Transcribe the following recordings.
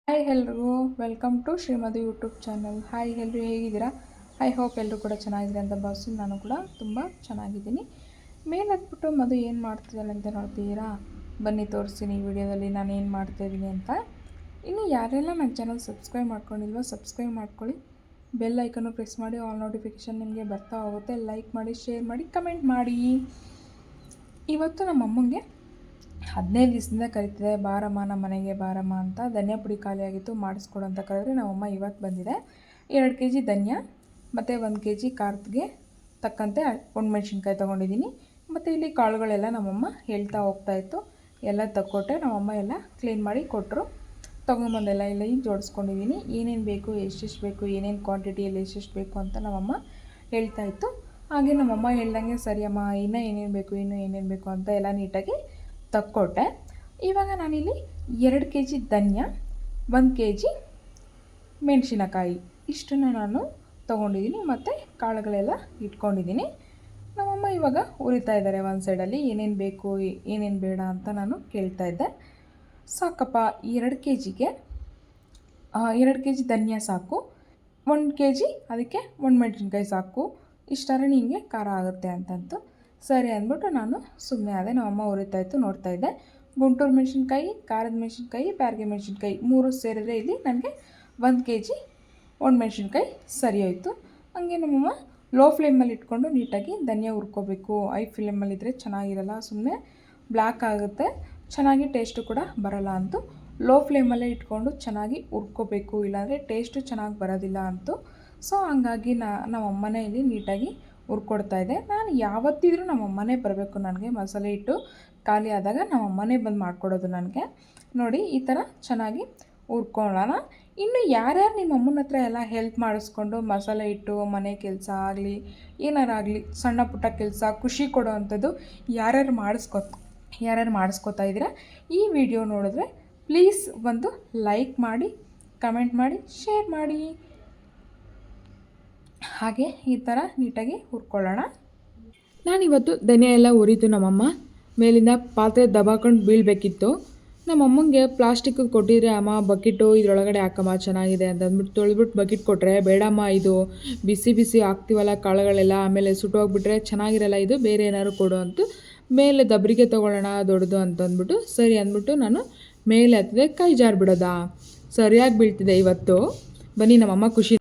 Hi ಎಲ್ರಿಗೂ welcome to Shrimati YouTube channel. Hi ಎಲ್ಲರೂ ಹೇಗಿದ್ದೀರಾ? ಐ ಹೋಪ್ ಎಲ್ಲರೂ ಕೂಡ ಚೆನ್ನಾಗಿದೆ ಅಂತ ಭಾವಿಸ್ತೀನಿ. ನಾನು ಕೂಡ ತುಂಬ ಚೆನ್ನಾಗಿದ್ದೀನಿ. ಮೇಲೆ ಹತ್ಬಿಟ್ಟು ಮದು ಏನು ಮಾಡ್ತಿದ್ದಾಳೆ ಅಂತ ನೋಡ್ತಿದ್ದೀರಾ? ಬನ್ನಿ ತೋರಿಸ್ತೀನಿ ಈ ವಿಡಿಯೋದಲ್ಲಿ ನಾನು ಏನು ಮಾಡ್ತಾಯಿದ್ದೀನಿ ಅಂತ. ಇನ್ನು ಯಾರೆಲ್ಲ ನನ್ನ ಚಾನಲ್ ಸಬ್ಸ್ಕ್ರೈಬ್ ಮಾಡ್ಕೊಂಡಿಲ್ವೋ ಸಬ್ಸ್ಕ್ರೈಬ್ ಮಾಡ್ಕೊಳ್ಳಿ, ಬೆಲ್ ಐಕನ್ನು ಪ್ರೆಸ್ ಮಾಡಿ, ಆಲ್ ನೋಟಿಫಿಕೇಷನ್ ನಿಮಗೆ ಬರ್ತಾ ಹೋಗುತ್ತೆ. ಲೈಕ್ ಮಾಡಿ, ಶೇರ್ ಮಾಡಿ, ಕಮೆಂಟ್ ಮಾಡಿ. ಇವತ್ತು ನಮ್ಮ ಅಮ್ಮಂಗೆ 15 ದಿವಸದಿಂದ ಕರಿತಿದೆ, ಬಾರಮ್ಮ ನಮ್ಮ ಮನೆಗೆ ಬಾರಮ್ಮ ಅಂತ. ಧನಿಯಾ ಪುಡಿ ಖಾಲಿಯಾಗಿತ್ತು, ಮಾಡಿಸ್ಕೊಡು ಅಂತ ಕರೆದ್ರೆ ನಮ್ಮಮ್ಮ ಇವತ್ತು ಬಂದಿದೆ. 2 kg ಧನಿಯಾ ಮತ್ತು 1 kg ಖಾರಕ್ಕೆ ತಕ್ಕಂತೆ ಒಣಮೆಣ್ಸಿನ್ಕಾಯಿ ತೊಗೊಂಡಿದ್ದೀನಿ. ಮತ್ತು ಇಲ್ಲಿ ಕಾಳುಗಳೆಲ್ಲ ನಮ್ಮಮ್ಮ ಹೇಳ್ತಾ ಹೋಗ್ತಾಯಿತ್ತು, ಎಲ್ಲ ತಕ್ಕೊಟ್ಟೆ. ನಮ್ಮಮ್ಮ ಎಲ್ಲ ಕ್ಲೀನ್ ಮಾಡಿ ಕೊಟ್ಟರು. ತೊಗೊಂಬಂದೆಲ್ಲ ಇಲ್ಲಿ ಜೋಡಿಸ್ಕೊಂಡಿದ್ದೀನಿ. ಏನೇನು ಬೇಕು, ಎಷ್ಟೆಷ್ಟು ಬೇಕು, ಏನೇನು ಕ್ವಾಂಟಿಟಿಯಲ್ಲಿ ಎಷ್ಟೆಷ್ಟು ಬೇಕು ಅಂತ ನಮ್ಮಮ್ಮ ಹೇಳ್ತಾಯಿತ್ತು. ಹಾಗೆ ನಮ್ಮಮ್ಮ ಹೇಳ್ದಂಗೆ ಸರಿಯಮ್ಮ, ಇನ್ನೂ ಏನೇನು ಬೇಕು ಅಂತ ಎಲ್ಲ ನೀಟಾಗಿ ತಕ್ಕೊಟ್ಟೆ. ಇವಾಗ ನಾನಿಲ್ಲಿ 2 kg ಧನಿಯಾ, 1 kg ಮೆಣಸಿನಕಾಯಿ ಇಷ್ಟನ್ನು ನಾನು ತೊಗೊಂಡಿದ್ದೀನಿ. ಮತ್ತು ಕಾಳುಗಳೆಲ್ಲ ಇಟ್ಕೊಂಡಿದ್ದೀನಿ. ನಮ್ಮಮ್ಮ ಇವಾಗ ಉರಿತಾ ಇದ್ದಾರೆ ಒಂದು ಸೈಡಲ್ಲಿ. ಏನೇನು ಬೇಕು ಏನೇನು ಬೇಡ ಅಂತ ನಾನು ಕೇಳ್ತಾ ಇದ್ದೆ. ಸಾಕಪ್ಪ 2 kgಗೆ 2 kg ಧನಿಯಾ ಸಾಕು, 1 kg ಅದಕ್ಕೆ ಒಣಮೆಣ್ಸಿನ್ಕಾಯಿ ಸಾಕು, ಇಷ್ಟಾರೆ ನಿಮಗೆ ಖಾರ ಆಗುತ್ತೆ ಅಂತಂತು. ಸರಿ ಅಂದ್ಬಿಟ್ಟು ನಾನು ಸುಮ್ಮನೆ ಆದೆ. ನಮ್ಮಮ್ಮ ಉರಿತಾಯಿತ್ತು, ನೋಡ್ತಾಯಿದ್ದೆ. ಗುಂಟೂರು ಮೆಣಸಿನ್ಕಾಯಿ, ಖಾರದ ಮೆಣಸಿನ್ಕಾಯಿ, ಬ್ಯಾಡಗಿ ಮೆಣಸಿನ್ಕಾಯಿ 3 ಸೇರಿದ್ರೆ ಇಲ್ಲಿ ನನಗೆ 1 kg ಒಣಮೆಣ್ಸಿನ್ಕಾಯಿ ಸರಿ ಹೋಯಿತು. ಹಾಗೆ ನಮ್ಮಮ್ಮ ಲೋ ಫ್ಲೇಮಲ್ಲಿ ಇಟ್ಕೊಂಡು ನೀಟಾಗಿ ಧನಿಯಾ ಹುರ್ಕೋಬೇಕು. ಐ ಫ್ಲೇಮಲ್ಲಿದ್ದರೆ ಚೆನ್ನಾಗಿರಲ್ಲ, ಸುಮ್ಮನೆ ಬ್ಲ್ಯಾಕ್ ಆಗುತ್ತೆ, ಚೆನ್ನಾಗಿ ಟೇಸ್ಟು ಕೂಡ ಬರಲ್ಲ ಅಂತು. ಲೋ ಫ್ಲೇಮಲ್ಲೇ ಇಟ್ಕೊಂಡು ಚೆನ್ನಾಗಿ ಹುರ್ಕೋಬೇಕು, ಇಲ್ಲಾಂದರೆ ಟೇಸ್ಟು ಚೆನ್ನಾಗಿ ಬರೋದಿಲ್ಲ ಅಂತು. ಸೊ ಹಂಗಾಗಿ ನಮ್ಮಮ್ಮನೇ ಇಲ್ಲಿ ನೀಟಾಗಿ ಹುರ್ಕೊಡ್ತಾಯಿದ್ದೆ. ನಾನು ಯಾವತ್ತಿದ್ರೂ ನಮ್ಮಮ್ಮನೇ ಬರಬೇಕು. ನನಗೆ ಮಸಾಲೆ ಹಿಟ್ಟು ಖಾಲಿ ಆದಾಗ ನಮ್ಮಮ್ಮನೇ ಬಂದು ಮಾಡಿಕೊಡೋದು ನನಗೆ. ನೋಡಿ ಈ ಥರ ಚೆನ್ನಾಗಿ ಹುರ್ಕೊಳ್ಳೋಣ. ಇನ್ನು ಯಾರ್ಯಾರು ನಿಮ್ಮ ಅಮ್ಮನ ಹತ್ರ ಎಲ್ಲ ಹೆಲ್ಪ್ ಮಾಡಿಸ್ಕೊಂಡು ಮಸಾಲೆ ಹಿಟ್ಟು, ಮನೆ ಕೆಲಸ ಆಗಲಿ ಏನಾರಾಗಲಿ ಸಣ್ಣ ಪುಟ್ಟ ಕೆಲಸ ಖುಷಿ ಕೊಡೋ ಅಂಥದ್ದು ಯಾರ್ಯಾರು ಮಾಡಿಸ್ಕೊತಾ ಇದ್ದೀರಾ, ಈ ವಿಡಿಯೋ ನೋಡಿದ್ರೆ ಪ್ಲೀಸ್ ಒಂದು ಲೈಕ್ ಮಾಡಿ, ಕಮೆಂಟ್ ಮಾಡಿ, ಶೇರ್ ಮಾಡಿ. ಹಾಗೆ ಈ ಥರ ನೀಟಾಗಿ ಹುರ್ಕೊಳ್ಳೋಣ. ನಾನಿವತ್ತು ಧನಿಯಾ ಎಲ್ಲ ಹುರಿದು ನಮ್ಮಮ್ಮ ಮೇಲಿಂದ ಪಾತ್ರೆ ದಬಾಕೊಂಡು ಬೀಳಬೇಕಿತ್ತು. ನಮ್ಮಮ್ಮಂಗೆ ಪ್ಲಾಸ್ಟಿಕ್ ಕೊಟ್ಟಿದ್ರೆ, ಅಮ್ಮ ಬಕೆಟು ಇದರೊಳಗಡೆ ಹಾಕಮ್ಮ ಚೆನ್ನಾಗಿದೆ ಅಂತ ಅಂದ್ಬಿಟ್ಟು ತೊಳೆದ್ಬಿಟ್ಟು ಬಕೆಟ್ ಕೊಟ್ಟರೆ, ಬೇಡಮ್ಮ ಇದು ಬಿಸಿ ಬಿಸಿ ಹಾಕ್ತೀವಲ್ಲ ಕಾಳುಗಳೆಲ್ಲ, ಆಮೇಲೆ ಸುಟ್ಟೋಗ್ಬಿಟ್ರೆ ಚೆನ್ನಾಗಿರಲ್ಲ, ಇದು ಬೇರೆ ಏನಾದ್ರು ಕೊಡು ಅಂತ ಮೇಲೆ ದಬ್ರಿಗೆ ತೊಗೊಳ್ಳೋಣ ದೊಡ್ಡದು ಅಂತಂದ್ಬಿಟ್ಟು ಸರಿ ಅಂದ್ಬಿಟ್ಟು ನಾನು ಮೇಲೆ ಹತ್ತಿದೆ. ಕೈ ಜಾರು ಬಿಡೋದಾ, ಸರಿಯಾಗಿ ಬೀಳ್ತಿದೆ ಇವತ್ತು. ಬನ್ನಿ ನಮ್ಮಮ್ಮ ಖುಷಿ.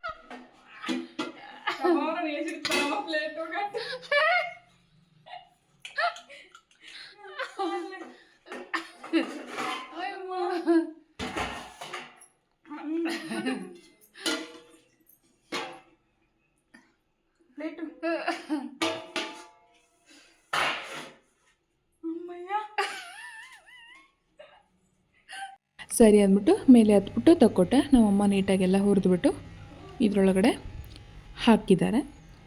ಸರಿ ಅಂದ್ಬಿಟ್ಟು ಮೇಲೆ ಹತ್ಬಿಟ್ಟು ತಕ್ಕೊಟ್ಟೆ. ನಮ್ಮಮ್ಮ ನೀಟಾಗೆಲ್ಲ ಹುರಿದ್ಬಿಟ್ಟು ಇದರೊಳಗಡೆ ಹಾಕಿದ್ದಾರೆ.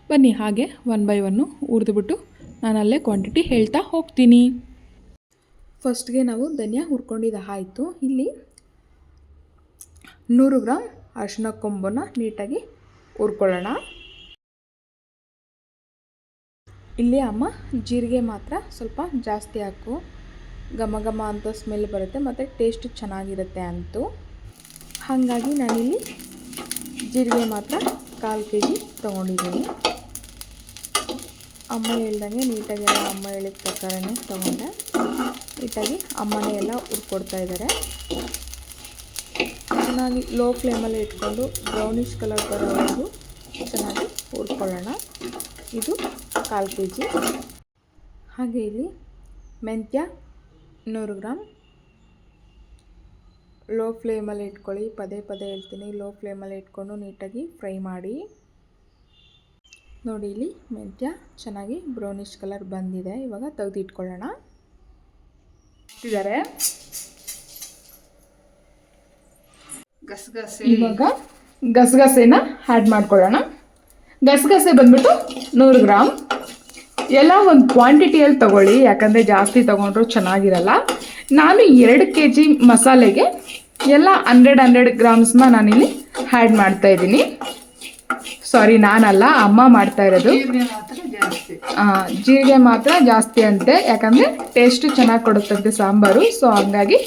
ಬನ್ನಿ ಹಾಗೆ 1 by 1 ಹುರಿದ್ಬಿಟ್ಟು ನಾನು ಅಲ್ಲೇ ಕ್ವಾಂಟಿಟಿ ಹೇಳ್ತಾ ಹೋಗ್ತೀನಿ. ಫಸ್ಟ್ಗೆ ನಾವು ಧನಿಯಾ ಹುರ್ಕೊಂಡಿದ್ದು ಆಯಿತು. ಇಲ್ಲಿ 100 ಗ್ರಾಮ್ ಅರಿಶಿನ ಕೊಂಬನ್ನು ನೀಟಾಗಿ ಹುರ್ಕೊಳ್ಳೋಣ. ಇಲ್ಲಿ ಅಮ್ಮ ಜೀರಿಗೆ ಮಾತ್ರ ಸ್ವಲ್ಪ ಜಾಸ್ತಿ ಹಾಕು, ಘಮ ಘಮ ಅಂತ ಸ್ಮೆಲ್ ಬರುತ್ತೆ ಮತ್ತು ಟೇಸ್ಟು ಚೆನ್ನಾಗಿರುತ್ತೆ ಅಂತು. ಹಾಗಾಗಿ ನಾನಿಲ್ಲಿ ಜೀರಿಗೆ ಮಾತ್ರ 1/4 kg ತೊಗೊಂಡಿದ್ದೀನಿ. ಅಮ್ಮ ಹೇಳ್ದಂಗೆ ನೀಟಾಗೆಲ್ಲ ಅಮ್ಮ ಹೇಳಿದ ಪ್ರಕಾರನೇ ತೊಗೊಂಡೆ. ನೀಟಾಗಿ ಅಮ್ಮನೇ ಎಲ್ಲ ಹುರ್ಕೊಡ್ತಾ ಇದ್ದಾರೆ. ಚೆನ್ನಾಗಿ ಲೋ ಫ್ಲೇಮಲ್ಲಿ ಇಟ್ಕೊಂಡು ಬ್ರೌನಿಷ್ ಕಲರ್ ಬರೋವರೆಗೂ ಚೆನ್ನಾಗಿ ಹುರ್ಕೊಳ್ಳೋಣ. ಇದು 1/4 kg. ಹಾಗೆ ಇಲ್ಲಿ ಮೆಂತ್ಯ 100 ಗ್ರಾಮ್. ಲೋ ಫ್ಲೇಮಲ್ಲಿ ಇಟ್ಕೊಳ್ಳಿ, ಪದೇ ಹೇಳ್ತೀನಿ, ಲೋ ಫ್ಲೇಮಲ್ಲಿ ಇಟ್ಕೊಂಡು ನೀಟಾಗಿ ಫ್ರೈ ಮಾಡಿ. ನೋಡಿ ಇಲ್ಲಿ ಮೆಂತ್ಯ ಚೆನ್ನಾಗಿ ಬ್ರೌನಿಷ್ ಕಲರ್ ಬಂದಿದೆ. ಇವಾಗ ತೆಗೆದಿಟ್ಕೊಳ್ಳೋಣ. ಇಟ್ಟಿದ್ದಾರೆ ಇವಾಗ ಗಸಗಸೆನ ಆ್ಯಡ್ ಮಾಡ್ಕೊಳ್ಳೋಣ. ಗಸಗಸೆ ಬಂದ್ಬಿಟ್ಟು 100 ಗ್ರಾಮ್. ಎಲ್ಲ ಒಂದು ಕ್ವಾಂಟಿಟಿಯಲ್ಲಿ ತೊಗೊಳ್ಳಿ, ಯಾಕಂದರೆ ಜಾಸ್ತಿ ತೊಗೊಂಡ್ರೂ ಚೆನ್ನಾಗಿರಲ್ಲ. ನಾನು 2 kg ಮಸಾಲೆಗೆ ಎಲ್ಲ 100 ಗ್ರಾಮ್ಸ್ನ ನಾನಿಲ್ಲಿ ಆ್ಯಡ್ ಮಾಡ್ತಾಯಿದ್ದೀನಿ. ಸಾರಿ, ನಾನಲ್ಲ, ಅಮ್ಮ ಮಾಡ್ತಾ ಇರೋದು. ಜೀರಿಗೆ ಮಾತ್ರ ಜಾಸ್ತಿ ಅಂತೆ, ಯಾಕಂದರೆ ಟೇಸ್ಟು ಚೆನ್ನಾಗಿ ಕೊಡುತ್ತಂತೆ ಸಾಂಬಾರು. ಸೊ ಹಂಗಾಗಿ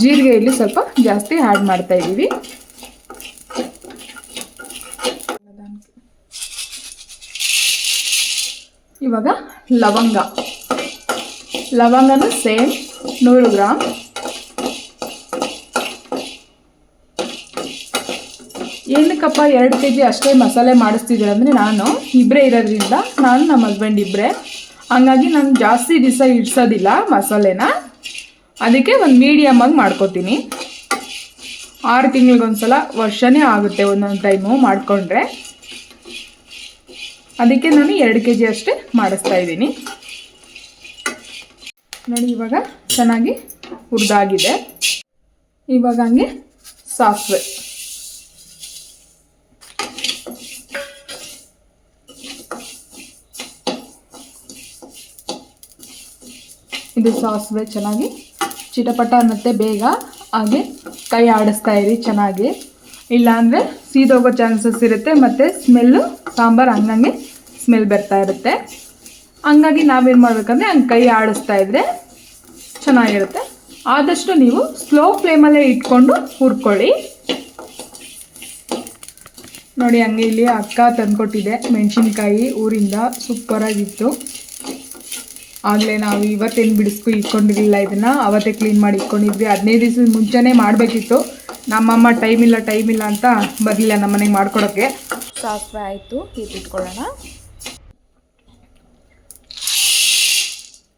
ಜೀರಿಗೆ ಇಲ್ಲಿ ಸ್ವಲ್ಪ ಜಾಸ್ತಿ ಆ್ಯಡ್ ಮಾಡ್ತಾ ಇದ್ದೀವಿ. ಇವಾಗ ಲವಂಗನೂ ಸೇಮ್ 100 ಗ್ರಾಮ್. ಏನಕ್ಕಪ್ಪ 2 kg ಅಷ್ಟೇ ಮಸಾಲೆ ಮಾಡಿಸ್ತಿದ್ದೀರ ಅಂದರೆ ನಾನು ಇಬ್ಬರೇ ಇರೋದ್ರಿಂದ, ನಾನು ನಮ್ಮ ಹಸ್ಬೆಂಡ್ ಇಬ್ಬರೇ, ಹಂಗಾಗಿ ನಾನು ಜಾಸ್ತಿ ದಿವಸ ಇಡ್ಸೋದಿಲ್ಲ ಮಸಾಲೆನ. ಅದಕ್ಕೆ ಒಂದು ಮೀಡಿಯಮ್ ಆಗಿ ಮಾಡ್ಕೋತೀನಿ. 6 ತಿಂಗಳಿಗೊಂದ್ಸಲ, ವರ್ಷನೇ ಆಗುತ್ತೆ ಒಂದೊಂದು ಟೈಮು ಮಾಡಿಕೊಂಡ್ರೆ. ಅದಕ್ಕೆ ನಾನು 2 kg ಅಷ್ಟೇ ಮಾಡಿಸ್ತಾ ಇದ್ದೀನಿ. ನೋಡಿ ಇವಾಗ ಚೆನ್ನಾಗಿ ಹುರಿದಾಗಿದೆ. ಇವಾಗ ಹಂಗೆ ಸಾಸಿವೆ, ಇದು ಸಾಸಿವೆ ಚೆನ್ನಾಗಿ ಚಿಟಪಟ ಅನ್ನತ್ತೆ ಬೇಗ, ಹಾಗೆ ಕೈ ಆಡಿಸ್ತಾ ಇರಿ ಚೆನ್ನಾಗಿ, ಇಲ್ಲಾಂದರೆ ಸೀದೋಗೋ ಚಾನ್ಸಸ್ ಇರುತ್ತೆ ಮತ್ತು ಸ್ಮೆಲ್ಲು ಸಾಂಬಾರು ಹಂಗಂಗೆ ಸ್ಮೆಲ್ ಬರ್ತಾ ಇರುತ್ತೆ. ಹಂಗಾಗಿ ನಾವೇನು ಮಾಡಬೇಕಂದ್ರೆ ಹಂಗೆ ಕೈ ಆಡಿಸ್ತಾ ಇದ್ದರೆ ಚೆನ್ನಾಗಿರುತ್ತೆ. ಆದಷ್ಟು ನೀವು ಸ್ಲೋ ಫ್ಲೇಮಲ್ಲೇ ಇಟ್ಕೊಂಡು ಹುರ್ಕೊಳ್ಳಿ. ನೋಡಿ ಹಂಗೆ ಇಲ್ಲಿ ಅಕ್ಕ ತಂದುಕೊಟ್ಟಿದೆ ಮೆಣಸಿನ್ಕಾಯಿ ಊರಿಂದ, ಸೂಪರಾಗಿತ್ತು. ಆಗಲೇ ನಾವು ಇವತ್ತೇನು ಬಿಡಿಸ್ಕೊ ಇಟ್ಕೊಂಡಿರಲಿಲ್ಲ, ಇದನ್ನು ಅವತ್ತೇ ಕ್ಲೀನ್ ಮಾಡಿ ಇಟ್ಕೊಂಡಿದ್ವಿ. 15 ದಿವಸದ ಮುಂಚೆನೇ ಮಾಡಬೇಕಿತ್ತು. ನಮ್ಮಮ್ಮ ಟೈಮ್ ಇಲ್ಲ ಅಂತ ಬರಲಿಲ್ಲ ನಮ್ಮ ಮನೆಗೆ ಮಾಡ್ಕೊಡೋಕ್ಕೆ. ಸಾಸಿವೆ ಆಯಿತು, ಇಟ್ಕೊಳ್ಳೋಣ.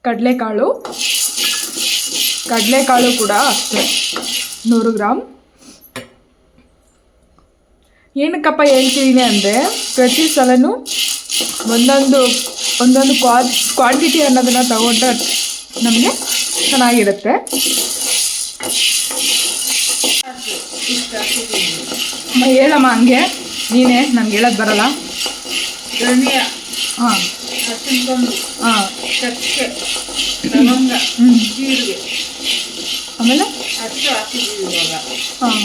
ಕಡಲೆಕಾಳು ಕೂಡ ಅಷ್ಟೇ 100 ಗ್ರಾಮ್. ಏನಕ್ಕಪ್ಪ ಹೇಳ್ತಿದ್ದೀನಿ ಅಂದರೆ, ಪ್ರತಿ ಸಲನೂ ಒಂದೊಂದು ಕ್ವಾಂಟಿಟಿ ಅನ್ನೋದನ್ನು ತಗೊಂಡ್ರೆ ನಮಗೆ ಚೆನ್ನಾಗಿರುತ್ತೆ. ಹೇಳಮ್ಮ ಹಂಗೆ, ನೀನೇ, ನನಗೆ ಹೇಳೋದು ಬರಲ್ಲ. ಹಾಂ ಹಾಂ ಆಮೇಲೆ ಹಾಂ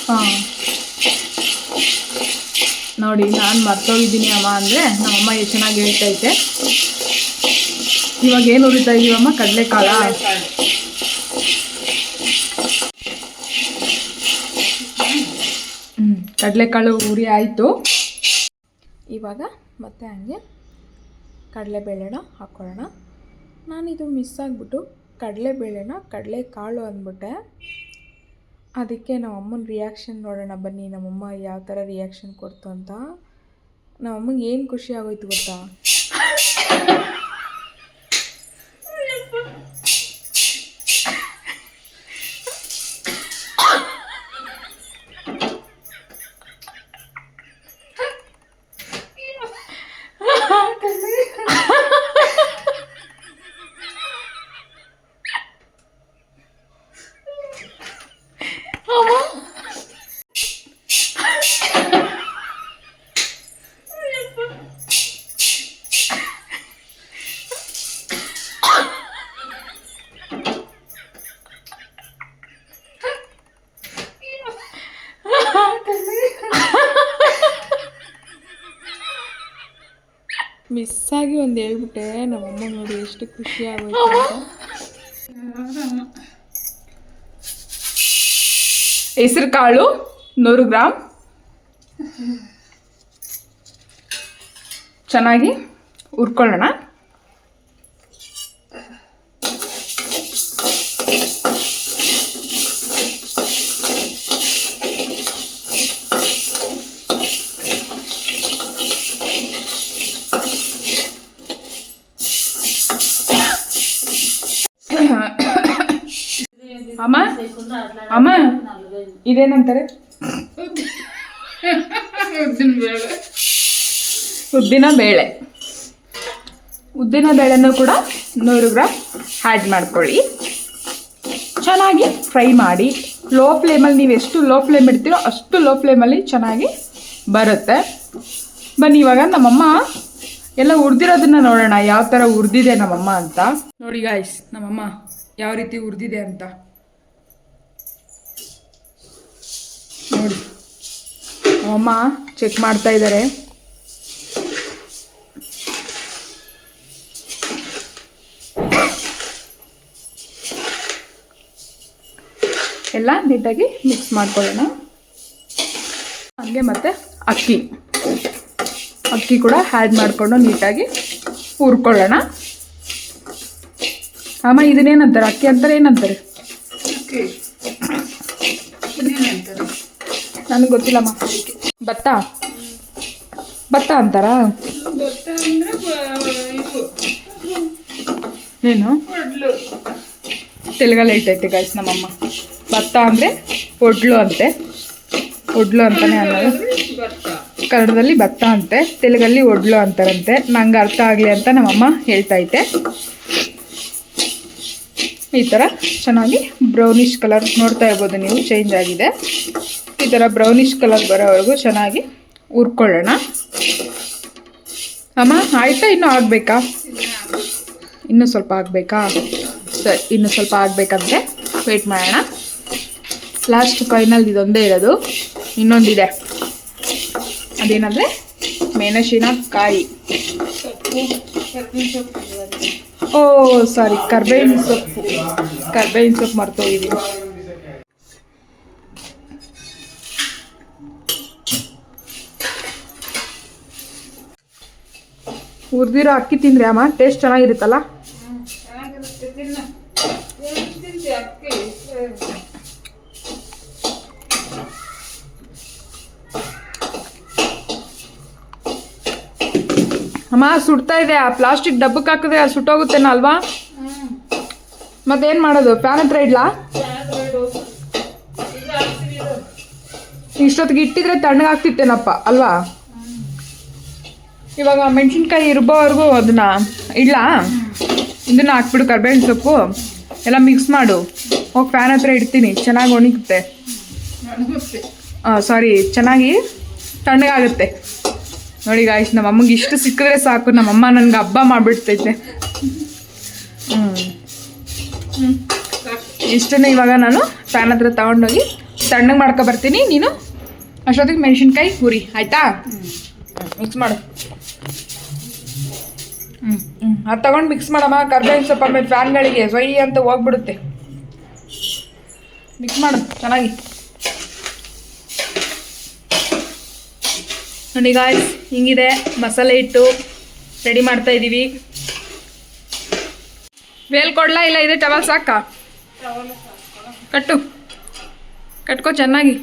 ಹಾಂ ನೋಡಿ ನಾನು ಮರ್ತೋಗಿದ್ದೀನಿ ಅಮ್ಮ ಅಂದರೆ ನಮ್ಮಮ್ಮ ಎಷ್ಟು ಚೆನ್ನಾಗಿ ಹೇಳ್ತೈತೆ. ಇವಾಗ ಏನು ಹುರಿತಾ ಇದ್ದೀವಮ್ಮ? ಕಡಲೆಕಾಳ. ಕಡಲೆಕಾಳು ಉರಿ ಆಯಿತು. ಇವಾಗ ಮತ್ತೆ ಹಂಗೆ ಕಡಲೆಬೇಳೆನ ಹಾಕ್ಕೊಳ್ಳೋಣ. ನಾನಿದು ಮಿಸ್ ಆಗಿಬಿಟ್ಟು ಕಡಲೆಬೇಳೆನ ಕಡಲೆಕಾಳು ಅಂದ್ಬಿಟ್ಟೆ. ಅದಕ್ಕೆ ನಮ್ಮಮ್ಮನ ರಿಯಾಕ್ಷನ್ ನೋಡೋಣ ಬನ್ನಿ, ನಮ್ಮಮ್ಮ ಯಾವ ಥರ ರಿಯಾಕ್ಷನ್ ಕೊಡ್ತು ಅಂತ. ನಮ್ಮಮ್ಮಗೆ ಏನು ಖುಷಿ ಆಗೋಯ್ತು ಗೊತ್ತಾ? ಮಿಸ್ಸಾಗಿ ಒಂದು ಹೇಳ್ಬಿಟ್ಟೆ. ನಮ್ಮಮ್ಮ ನೋಡಿ ಎಷ್ಟು ಖುಷಿ ಆಗೋಯ್ತು ಅಂತ. ಹೆಸರು ಕಾಳು 100 ಗ್ರಾಮ್ ಚೆನ್ನಾಗಿ ಹುರ್ಕೊಳ್ಳೋಣ. ಅಮ್ಮ ಅಮ್ಮ ಇದೇನಂತಾರೆ? ಉದ್ದಿನ ಬೇಳೆನೂ ಕೂಡ 100 ಗ್ರಾಮ್ ಆ್ಯಡ್ ಮಾಡ್ಕೊಳ್ಳಿ. ಚೆನ್ನಾಗಿ ಫ್ರೈ ಮಾಡಿ. ಲೋ ಫ್ಲೇಮಲ್ಲಿ, ನೀವು ಎಷ್ಟು ಲೋ ಫ್ಲೇಮ್ ಇಡ್ತೀರೋ ಅಷ್ಟು ಲೋ ಫ್ಲೇಮಲ್ಲಿ ಚೆನ್ನಾಗಿ ಬರುತ್ತೆ. ಬನ್ನಿ ಇವಾಗ ನಮ್ಮಮ್ಮ ಎಲ್ಲ ಹುರಿದಿರೋದನ್ನ ನೋಡೋಣ, ಯಾವ ಥರ ಹುರಿದಿದೆ ನಮ್ಮಮ್ಮ ಅಂತ. ನೋಡಿ ಗಾಯ್ಸ್, ನಮ್ಮಮ್ಮ ಯಾವ ರೀತಿ ಹುರಿದಿದೆ ಅಂತ ನೋಡಿ. ನಮ್ಮಮ್ಮ ಚೆಕ್ ಮಾಡ್ತಾ ಇದ್ದಾರೆ. ನೀಟಾಗಿ ಮಿಕ್ಸ್ ಮಾಡ್ಕೊಳ್ಳೋಣ. ಹಾಗೆ ಮತ್ತು ಅಕ್ಕಿ ಕೂಡ ಆ್ಯಡ್ ಮಾಡಿಕೊಂಡು ನೀಟಾಗಿ ಹುರ್ಕೊಳ್ಳೋಣ. ಅಮ್ಮ ಇದನ್ನೇನಂತಾರೆ? ಅಕ್ಕಿ ಅಂತಾರೆ ಏನಂತಾರೆ? ನನಗೆ ಗೊತ್ತಿಲ್ಲಮ್ಮ. ಭತ್ತ ಅಂತಾರಾ? ಏನು ತೆಲುಗಲ್ಲಿ ಹೇಳ್ತೈತೆ ಗೈಸ್ ನಮ್ಮಮ್ಮ. ಭತ್ತ ಅಂದರೆ ಒಡ್ಲು ಅಂತೆ, ಒಡ್ಲು ಅಂತಾನೆ ಅನ್ನೋದು. ಕನ್ನಡದಲ್ಲಿ ಭತ್ತ ಅಂತೆ, ತೆಲುಗಲ್ಲಿ ಒಡ್ಲು ಅಂತಾರಂತೆ. ನಂಗೆ ಅರ್ಥ ಆಗಲಿ ಅಂತ ನಮ್ಮಮ್ಮ ಹೇಳ್ತೈತೆ. ಈ ಥರ ಚೆನ್ನಾಗಿ ಬ್ರೌನಿಷ್ ಕಲರ್ ನೋಡ್ತಾ ಇರ್ಬೋದು ನೀವು, ಚೇಂಜ್ ಆಗಿದೆ. ಈ ಥರ ಬ್ರೌನಿಷ್ ಕಲರ್ ಬರೋವರೆಗೂ ಚೆನ್ನಾಗಿ ಹುರ್ಕೊಳ್ಳೋಣ. ಅಮ್ಮ ಆಯಿತಾ? ಇನ್ನೂ ಆಗಬೇಕಾ? ಇನ್ನೂ ಸ್ವಲ್ಪ ಆಗಬೇಕಾ? ಸರಿ, ಇನ್ನೂ ಸ್ವಲ್ಪ ಆಗಬೇಕಂತೆ. ವೆಯ್ಟ್ ಮಾಡೋಣ. ಲಾಸ್ಟ್ ಫೈನಲ್ ಇದೊಂದೇ ಇರೋದು, ಇನ್ನೊಂದಿದೆ. ಅದೇನಂದರೆ ಮೆಣಸಿನಕಾಯಿ. ಓ ಸಾರಿ, ಕರ್ಬೇವಿನ ಸೊಪ್ಪು ಮರ್ತೋಗಿದ್ದೀನಿ. ಹುರಿದಿರೋ ಅಕ್ಕಿ ತಿಂದ್ರೆ ಅಮ್ಮ ಟೇಸ್ಟ್ ಚೆನ್ನಾಗಿರುತ್ತಲ್ಲ. ಅಮ್ಮ ಸುಡ್ತಾ ಇದೆ. ಆ ಪ್ಲಾಸ್ಟಿಕ್ ಡಬ್ಬಕ್ಕೆ ಹಾಕಿದ್ರೆ ಅದು ಸುಟ್ಟೋಗುತ್ತೇನೋ ಅಲ್ವಾ? ಮತ್ತೇನು ಮಾಡೋದು? ಫ್ಯಾನ್ ಹತ್ರ ಇಡ್ಲಾ? ಇಷ್ಟೊತ್ತಿಗೆ ಇಟ್ಟಿದ್ರೆ ತಣ್ಣಗಾಗ್ತಿತ್ತೇನಪ್ಪ ಅಲ್ವಾ? ಇವಾಗ ಮೆಣಸಿನ್ಕಾಯಿ ಇರ್ಬೋವರೆಗೂ ಅದನ್ನ ಇಡ್ಲಾ? ಇದನ್ನು ಹಾಕ್ಬಿಡು, ಕರ್ಬೇವಿನ ಸೊಪ್ಪು ಎಲ್ಲ ಮಿಕ್ಸ್ ಮಾಡು. ಹೋಗಿ ಫ್ಯಾನ್ ಹತ್ರ ಇಡ್ತೀನಿ, ಚೆನ್ನಾಗಿ ಒಣಗುತ್ತೆ. ಸಾರಿ, ಚೆನ್ನಾಗಿ ತಣ್ಣಗಾಗುತ್ತೆ. ನೋಡಿ ಗಾಯ್ಸ್, ನಮ್ಮ ಅಮ್ಮಗೆ ಇಷ್ಟು ಸಿಕ್ಕಿದ್ರೆ ಸಾಕು. ನಮ್ಮಮ್ಮ ನನಗೆ ಹಬ್ಬ ಮಾಡಿಬಿಡ್ತೈತೆ. ಇಷ್ಟನ್ನೇ ಇವಾಗ ನಾನು ಫ್ಯಾನ್ ಹತ್ರ ತೊಗೊಂಡೋಗಿ ತಣ್ಣಗೆ ಮಾಡ್ಕೊಬರ್ತೀನಿ. ನೀನು ಅಷ್ಟೊತ್ತಿಗೆ ಮೆಣಸಿನ್ಕಾಯಿ ಹುರಿ, ಆಯಿತಾ? ಮಿಕ್ಸ್ ಮಾಡು. ಅದು ತಗೊಂಡು ಮಿಕ್ಸ್ ಮಾಡಮ್ಮ. ಕರ್ಬೇವಿನ ಸೊಪ್ಪು ಆಮೇಲೆ ಫ್ಯಾನ್ಗಳಿಗೆ ಸೊಯ್ ಅಂತ ಹೋಗ್ಬಿಡುತ್ತೆ. ಮಿಕ್ಸ್ ಮಾಡು ಚೆನ್ನಾಗಿ. ನೋಡಿ ಗಾಯ್ಸ್, ಹಿಂಗಿದೆ ಮಸಾಲೆ ಹಿಟ್ಟು ರೆಡಿ ಮಾಡ್ತಾ ಇದ್ದೀವಿ. ವೇಲ್ ಕೊಡ್ಲಾ? ಇಲ್ಲ ಇದೆ ಟವಲ್ ಸಾಕಾ? ಕಟ್ಕೋ ಚೆನ್ನಾಗಿ.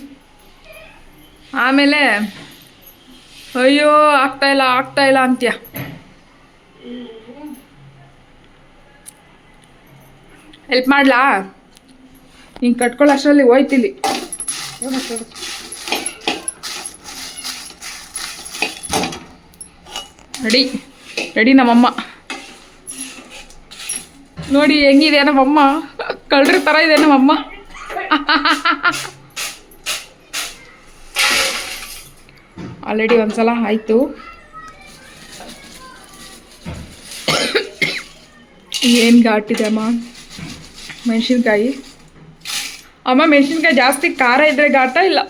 ಆಮೇಲೆ ಅಯ್ಯೋ ಆಗ್ತಾ ಇಲ್ಲ ಅಂತ್ಯ. ಹೆಲ್ಪ್ ಮಾಡ್ಲಾ? ಹಿಂಗೆ ಕಟ್ಕೊಳ್ಳೋ ಅಷ್ಟರಲ್ಲಿ ಹೋಯ್ತಿಲ್ಲಿ. ರೆಡಿ ನಮ್ಮಮ್ಮ. ನೋಡಿ ಹೆಂಗಿದೆ ನಮ್ಮಮ್ಮ, ಕಳ್ರ ಥರ ಇದೆ ನಮ್ಮಮ್ಮ. ಆಲ್ರೆಡಿ ಒಂದ್ಸಲ ಆಯಿತು. ಏನು ಘಾಟಿದೆ ಅಮ್ಮ ಮೆಣಸಿನ್ಕಾಯಿ. ಅಮ್ಮ ಮೆಣಸಿನ್ಕಾಯಿ ಜಾಸ್ತಿ ಖಾರ ಇದ್ದರೆ ಘಾಟ, ಇಲ್ಲ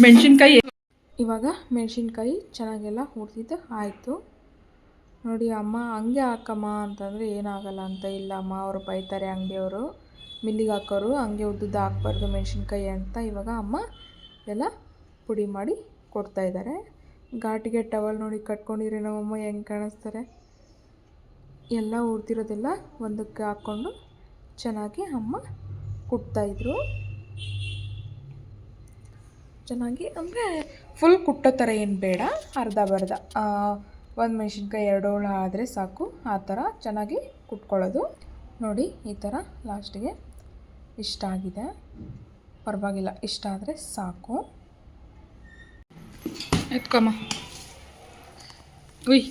ಮೆಣಸಿನ್ಕಾಯಿ. ಇವಾಗ ಮೆಣಸಿನ್ಕಾಯಿ ಚೆನ್ನಾಗೆಲ್ಲ ಹುರಿದಿದ್ದು ಆಯಿತು. ನೋಡಿ ಅಮ್ಮ ಹಂಗೆ ಹಾಕಮ್ಮ ಅಂತಂದರೆ ಏನಾಗಲ್ಲ ಅಂತ. ಇಲ್ಲ ಅಮ್ಮ ಅವರು ಬೈತಾರೆ, ಅಂಗಡಿಯವರು ಮಿಲ್ಲಿಗೆ ಹಾಕೋರು ಹಂಗೆ ಉದ್ದುದ್ದು ಹಾಕ್ಬಾರ್ದು ಮೆಣಸಿನ್ಕಾಯಿ ಅಂತ. ಇವಾಗ ಅಮ್ಮ ಎಲ್ಲ ಪುಡಿ ಮಾಡಿ ಕೊಡ್ತಾಯಿದ್ದಾರೆ. ಘಾಟಿಗೆ ಟವಲ್ ನೋಡಿ ಕಟ್ಕೊಂಡಿದ್ರೆ ನಮ್ಮಮ್ಮ ಹೆಂಗೆ ಕಾಣಿಸ್ತಾರೆ. ಎಲ್ಲ ಹುರಿದಿರೋದೆಲ್ಲ ಒಂದಕ್ಕೆ ಹಾಕ್ಕೊಂಡು ಚೆನ್ನಾಗಿ ಅಮ್ಮ ಕುಟ್ತಾಯಿದ್ರು. ಚೆನ್ನಾಗಿ ಅಂದರೆ ಫುಲ್ ಕುಟ್ಟೋ ಥರ ಏನು ಬೇಡ, ಅರ್ಧ ಬರ್ಧ. ಒಂದು ಮೆಣಸಿನ್ಕಾಯಿ 2 ಹೋಳು ಆದರೆ ಸಾಕು, ಆ ಥರ ಚೆನ್ನಾಗಿ ಕುಟ್ಕೊಳ್ಳೋದು. ನೋಡಿ ಈ ಥರ ಲಾಸ್ಟಿಗೆ ಇಷ್ಟ ಆಗಿದೆ, ಪರವಾಗಿಲ್ಲ, ಇಷ್ಟ ಆದರೆ ಸಾಕು. ಎತ್ಕೊಮ್ಮ. ಉಯ್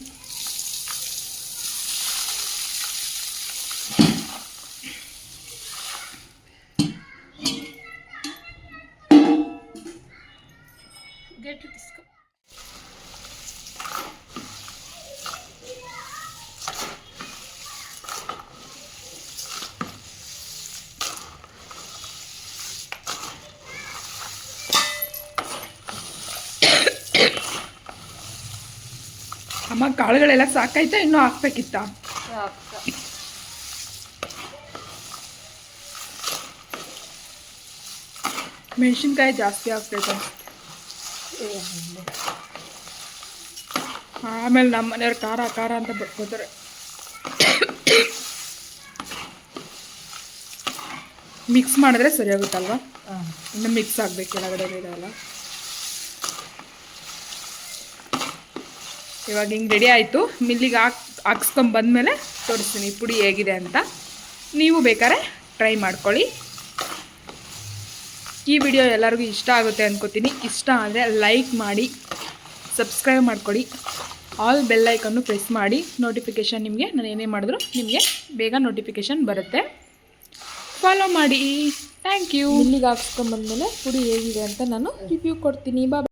ಅಮ್ಮ ಕಾಳುಗಳೆಲ್ಲ ಸಾಕಾಯ್ತಾ? ಇನ್ನೂ ಹಾಕ್ಬೇಕಿತ್ತ? ಮೆಣಸಿನ್ಕಾಯಿ ಜಾಸ್ತಿ ಆಗ್ತೈತೆ ಅನಿಸುತ್ತೆ. ಆಮೇಲೆ ನಮ್ಮ ಮನೆಯವ್ರು ಖಾರ ಖಾರ ಅಂತ ಬಟ್ಕೋತಾರೆ. ಮಿಕ್ಸ್ ಮಾಡಿದ್ರೆ ಸರಿಯಾಗುತ್ತಲ್ವ? ಇನ್ನು ಮಿಕ್ಸ್ ಆಗಬೇಕು, ಕೆಳಗಡೆ ಇರೋಲ್ಲ. ಇವಾಗ ಹಿಂಗೆ ರೆಡಿ ಆಯಿತು. ಮಿಲ್ಲಿಗೆ ಹಾಕ್ಸ್ಕೊಂಬಂದ್ಮೇಲೆ ತೋರಿಸ್ತೀನಿ ಪುಡಿ ಹೇಗಿದೆ ಅಂತ. ನೀವು ಬೇಕಾದ್ರೆ ಟ್ರೈ ಮಾಡ್ಕೊಳ್ಳಿ. ಈ ವಿಡಿಯೋ ಎಲ್ಲರಿಗೂ ಇಷ್ಟ ಆಗುತ್ತೆ ಅಂದ್ಕೋತೀನಿ. ಇಷ್ಟ ಆದರೆ ಲೈಕ್ ಮಾಡಿ, ಸಬ್ಸ್ಕ್ರೈಬ್ ಮಾಡ್ಕೊಳ್ಳಿ, ಆಲ್ ಬೆಲ್ ಐಕನ್ನು ಪ್ರೆಸ್ ಮಾಡಿ. ನೋಟಿಫಿಕೇಷನ್ ನಿಮಗೆ ನಾನು ಏನೇ ಮಾಡಿದ್ರು ನಿಮಗೆ ಬೇಗ ನೋಟಿಫಿಕೇಷನ್ ಬರುತ್ತೆ. ಫಾಲೋ ಮಾಡಿ. Thank you. ಇಲ್ಲಿಗೆ ಹಾಕ್ಸ್ಕೊಂಬಂದಮೇಲೆ ಪುಡಿ ಹೇಗಿದೆ ಅಂತ ನಾನು ರಿವ್ಯೂ ಕೊಡ್ತೀನಿ. ಬಾ.